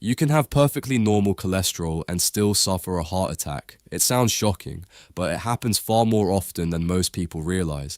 You can have perfectly normal cholesterol and still suffer a heart attack. It sounds shocking, but it happens far more often than most people realize.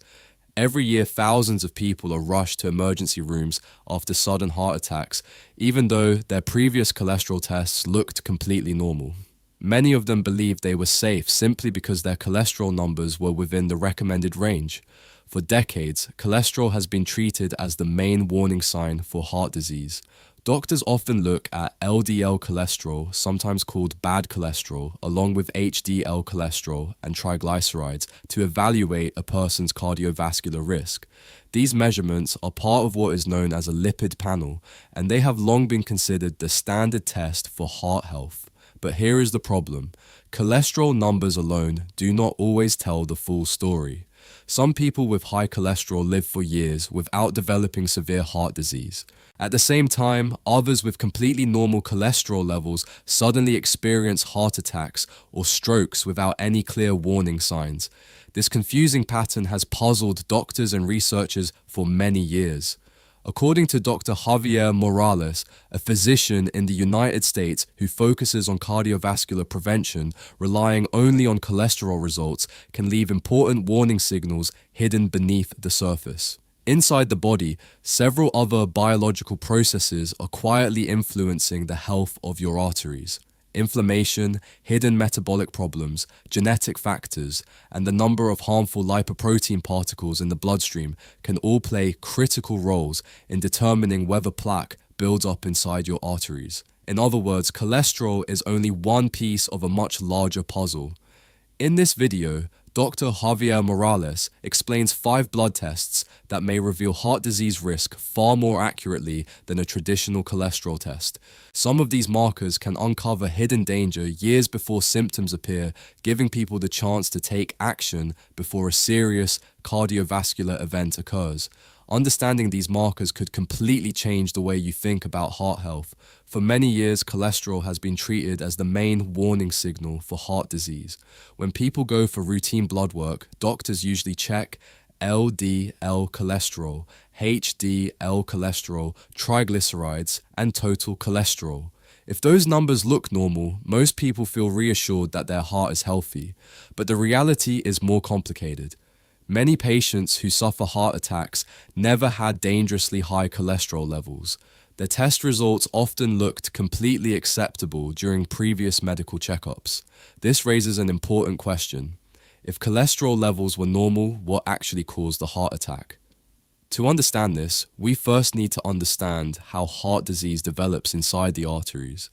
Every year, thousands of people are rushed to emergency rooms after sudden heart attacks, even though their previous cholesterol tests looked completely normal. Many of them believed they were safe simply because their cholesterol numbers were within the recommended range. For decades, cholesterol has been treated as the main warning sign for heart disease. Doctors often look at LDL cholesterol, sometimes called bad cholesterol, along with HDL cholesterol and triglycerides to evaluate a person's cardiovascular risk. These measurements are part of what is known as a lipid panel, and they have long been considered the standard test for heart health. But here is the problem. Cholesterol numbers alone do not always tell the full story. Some people with high cholesterol live for years without developing severe heart disease. At the same time, others with completely normal cholesterol levels suddenly experience heart attacks or strokes without any clear warning signs. This confusing pattern has puzzled doctors and researchers for many years. According to Dr. Javier Morales, a physician in the United States who focuses on cardiovascular prevention, relying only on cholesterol results can leave important warning signals hidden beneath the surface. Inside the body, several other biological processes are quietly influencing the health of your arteries. Inflammation, hidden metabolic problems, genetic factors, and the number of harmful lipoprotein particles in the bloodstream can all play critical roles in determining whether plaque builds up inside your arteries. In other words, cholesterol is only one piece of a much larger puzzle. In this video, Dr. Javier Morales explains 5 blood tests that may reveal heart disease risk far more accurately than a traditional cholesterol test. Some of these markers can uncover hidden danger years before symptoms appear, giving people the chance to take action before a serious cardiovascular event occurs. Understanding these markers could completely change the way you think about heart health. For many years, cholesterol has been treated as the main warning signal for heart disease. When people go for routine blood work, doctors usually check LDL cholesterol, HDL cholesterol, triglycerides, and total cholesterol. If those numbers look normal, most people feel reassured that their heart is healthy. But the reality is more complicated. Many patients who suffer heart attacks never had dangerously high cholesterol levels. Their test results often looked completely acceptable during previous medical checkups. This raises an important question. If cholesterol levels were normal, what actually caused the heart attack? To understand this, we first need to understand how heart disease develops inside the arteries.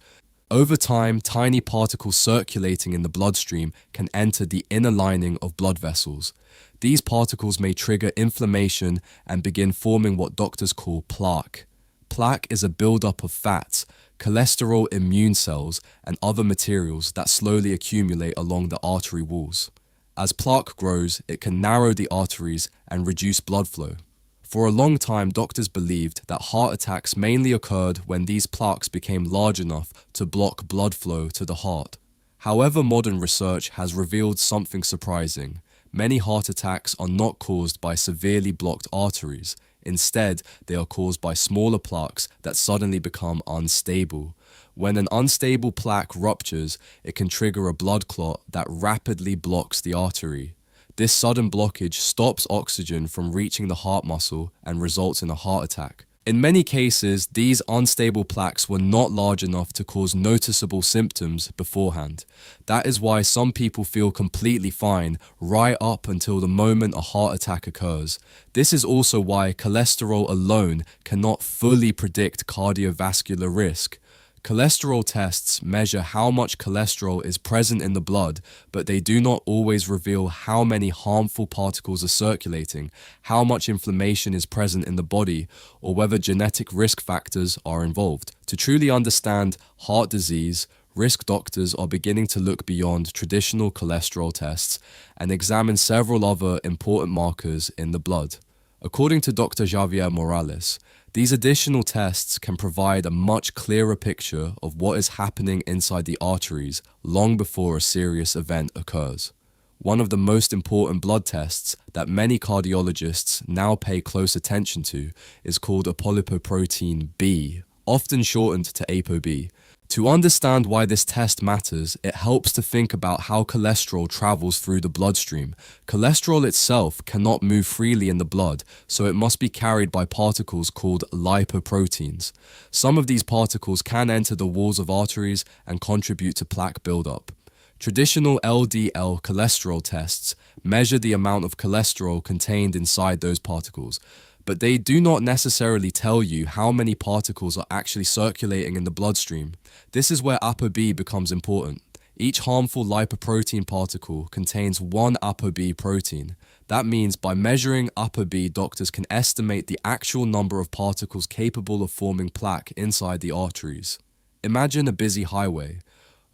Over time, tiny particles circulating in the bloodstream can enter the inner lining of blood vessels. These particles may trigger inflammation and begin forming what doctors call plaque. Plaque is a buildup of fats, cholesterol immune cells, and other materials that slowly accumulate along the artery walls. As plaque grows, it can narrow the arteries and reduce blood flow. For a long time, doctors believed that heart attacks mainly occurred when these plaques became large enough to block blood flow to the heart. However, modern research has revealed something surprising. Many heart attacks are not caused by severely blocked arteries. Instead, they are caused by smaller plaques that suddenly become unstable. When an unstable plaque ruptures, it can trigger a blood clot that rapidly blocks the artery. This sudden blockage stops oxygen from reaching the heart muscle and results in a heart attack. In many cases, these unstable plaques were not large enough to cause noticeable symptoms beforehand. That is why some people feel completely fine right up until the moment a heart attack occurs. This is also why cholesterol alone cannot fully predict cardiovascular risk. Cholesterol tests measure how much cholesterol is present in the blood, but they do not always reveal how many harmful particles are circulating, how much inflammation is present in the body, or whether genetic risk factors are involved. To truly understand heart disease, risk doctors are beginning to look beyond traditional cholesterol tests and examine several other important markers in the blood. According to Dr. Javier Morales, these additional tests can provide a much clearer picture of what is happening inside the arteries long before a serious event occurs. One of the most important blood tests that many cardiologists now pay close attention to is called Apolipoprotein B, often shortened to ApoB. To understand why this test matters, it helps to think about how cholesterol travels through the bloodstream. Cholesterol itself cannot move freely in the blood, so it must be carried by particles called lipoproteins. Some of these particles can enter the walls of arteries and contribute to plaque buildup. Traditional LDL cholesterol tests measure the amount of cholesterol contained inside those particles, but they do not necessarily tell you how many particles are actually circulating in the bloodstream. This is where ApoB becomes important. Each harmful lipoprotein particle contains one ApoB protein. That means by measuring ApoB, doctors can estimate the actual number of particles capable of forming plaque inside the arteries. Imagine a busy highway.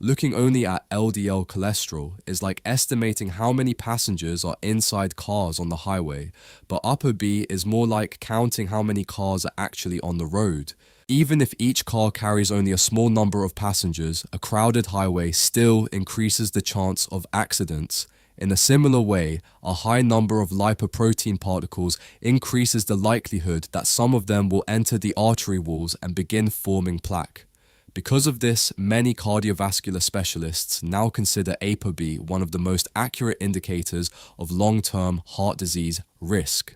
Looking only at LDL cholesterol is like estimating how many passengers are inside cars on the highway, but ApoB is more like counting how many cars are actually on the road. Even if each car carries only a small number of passengers, a crowded highway still increases the chance of accidents. In a similar way, a high number of lipoprotein particles increases the likelihood that some of them will enter the artery walls and begin forming plaque. Because of this, many cardiovascular specialists now consider ApoB one of the most accurate indicators of long-term heart disease risk.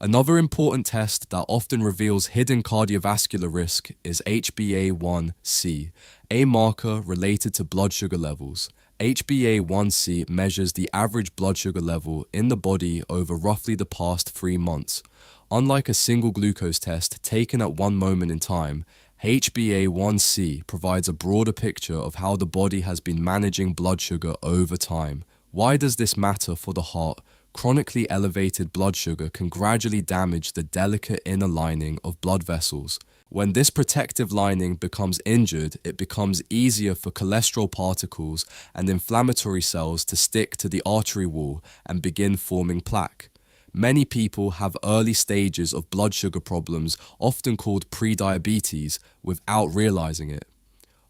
Another important test that often reveals hidden cardiovascular risk is HbA1c, a marker related to blood sugar levels. HbA1c measures the average blood sugar level in the body over roughly the past 3 months. Unlike a single glucose test taken at one moment in time, HbA1c provides a broader picture of how the body has been managing blood sugar over time. Why does this matter for the heart? Chronically elevated blood sugar can gradually damage the delicate inner lining of blood vessels. When this protective lining becomes injured, it becomes easier for cholesterol particles and inflammatory cells to stick to the artery wall and begin forming plaque. Many people have early stages of blood sugar problems, often called prediabetes, without realizing it.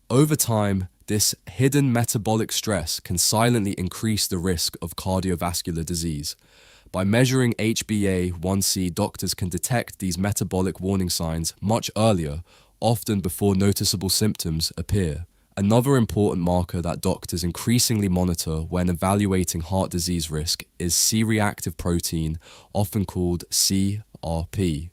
Over time, this hidden metabolic stress can silently increase the risk of cardiovascular disease. By measuring HbA1c, doctors can detect these metabolic warning signs much earlier, often before noticeable symptoms appear. Another important marker that doctors increasingly monitor when evaluating heart disease risk is C-Reactive Protein, often called CRP.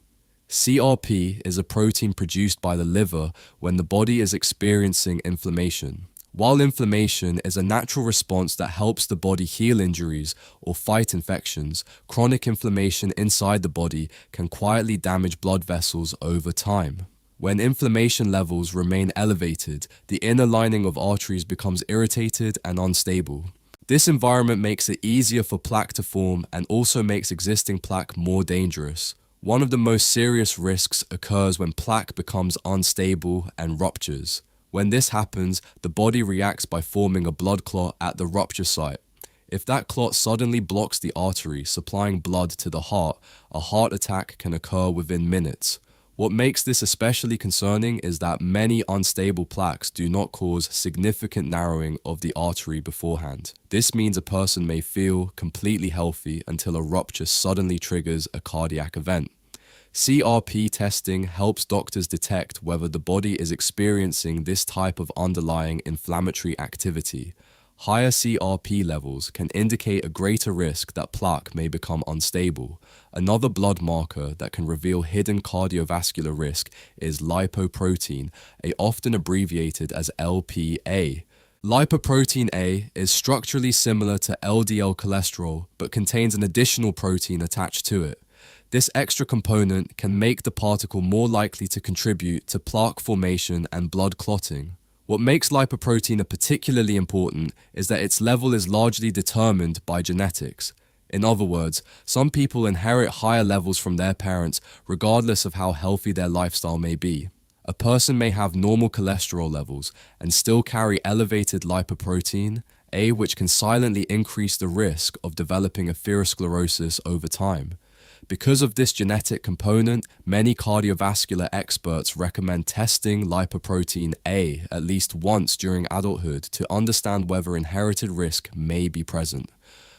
CRP is a protein produced by the liver when the body is experiencing inflammation. While inflammation is a natural response that helps the body heal injuries or fight infections, chronic inflammation inside the body can quietly damage blood vessels over time. When inflammation levels remain elevated, the inner lining of arteries becomes irritated and unstable. This environment makes it easier for plaque to form and also makes existing plaque more dangerous. One of the most serious risks occurs when plaque becomes unstable and ruptures. When this happens, the body reacts by forming a blood clot at the rupture site. If that clot suddenly blocks the artery supplying blood to the heart, a heart attack can occur within minutes. What makes this especially concerning is that many unstable plaques do not cause significant narrowing of the artery beforehand. This means a person may feel completely healthy until a rupture suddenly triggers a cardiac event. CRP testing helps doctors detect whether the body is experiencing this type of underlying inflammatory activity. Higher CRP levels can indicate a greater risk that plaque may become unstable. Another blood marker that can reveal hidden cardiovascular risk is lipoprotein, often abbreviated as Lp(a). Lipoprotein A is structurally similar to LDL cholesterol but contains an additional protein attached to it. This extra component can make the particle more likely to contribute to plaque formation and blood clotting. What makes lipoprotein particularly important is that its level is largely determined by genetics. In other words, some people inherit higher levels from their parents regardless of how healthy their lifestyle may be. A person may have normal cholesterol levels and still carry elevated lipoprotein A, which can silently increase the risk of developing atherosclerosis over time. Because of this genetic component, many cardiovascular experts recommend testing lipoprotein A at least once during adulthood to understand whether inherited risk may be present.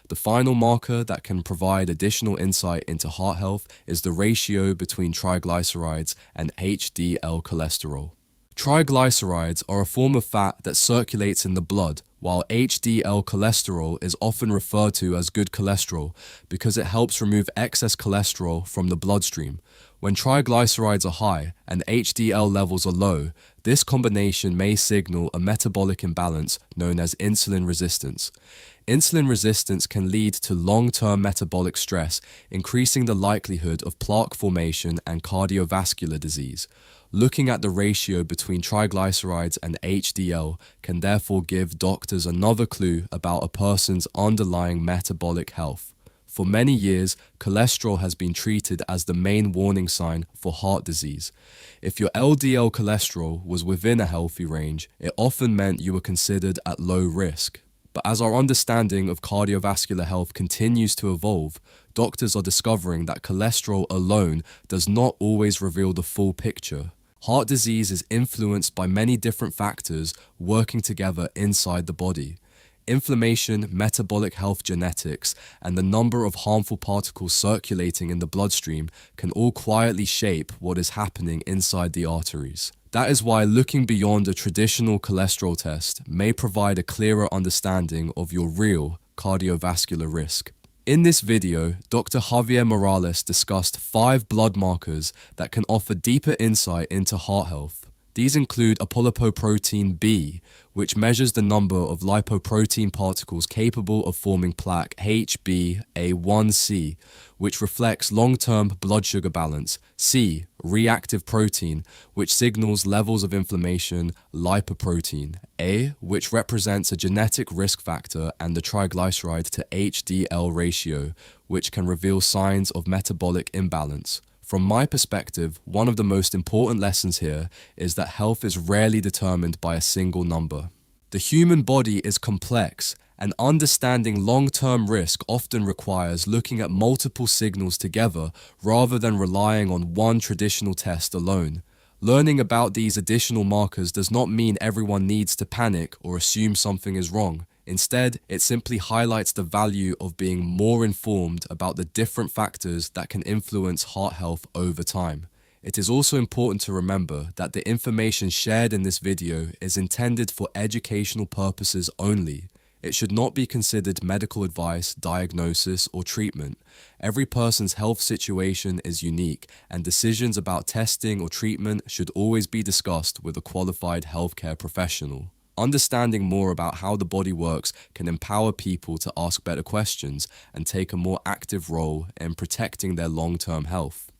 The final marker that can provide additional insight into heart health is the ratio between triglycerides and HDL cholesterol. Triglycerides are a form of fat that circulates in the blood, while HDL cholesterol is often referred to as good cholesterol because it helps remove excess cholesterol from the bloodstream. When triglycerides are high and HDL levels are low, this combination may signal a metabolic imbalance known as insulin resistance. Insulin resistance can lead to long-term metabolic stress, increasing the likelihood of plaque formation and cardiovascular disease. Looking at the ratio between triglycerides and HDL can therefore give doctors another clue about a person's underlying metabolic health. For many years, cholesterol has been treated as the main warning sign for heart disease. If your LDL cholesterol was within a healthy range, it often meant you were considered at low risk. But as our understanding of cardiovascular health continues to evolve, doctors are discovering that cholesterol alone does not always reveal the full picture. Heart disease is influenced by many different factors working together inside the body. Inflammation, metabolic health genetics, and the number of harmful particles circulating in the bloodstream can all quietly shape what is happening inside the arteries. That is why looking beyond a traditional cholesterol test may provide a clearer understanding of your real cardiovascular risk. In this video, Dr. Javier Morales discussed 5 blood markers that can offer deeper insight into heart health. These include Apolipoprotein B, which measures the number of lipoprotein particles capable of forming plaque HbA1c, which reflects long-term blood sugar balance, C-Reactive Protein, which signals levels of inflammation, Lipoprotein, A, which represents a genetic risk factor, and the triglyceride to HDL ratio, which can reveal signs of metabolic imbalance. From my perspective, one of the most important lessons here is that health is rarely determined by a single number. The human body is complex, and understanding long-term risk often requires looking at multiple signals together rather than relying on one traditional test alone. Learning about these additional markers does not mean everyone needs to panic or assume something is wrong. Instead, it simply highlights the value of being more informed about the different factors that can influence heart health over time. It is also important to remember that the information shared in this video is intended for educational purposes only. It should not be considered medical advice, diagnosis, or treatment. Every person's health situation is unique, and decisions about testing or treatment should always be discussed with a qualified healthcare professional. Understanding more about how the body works can empower people to ask better questions and take a more active role in protecting their long-term health.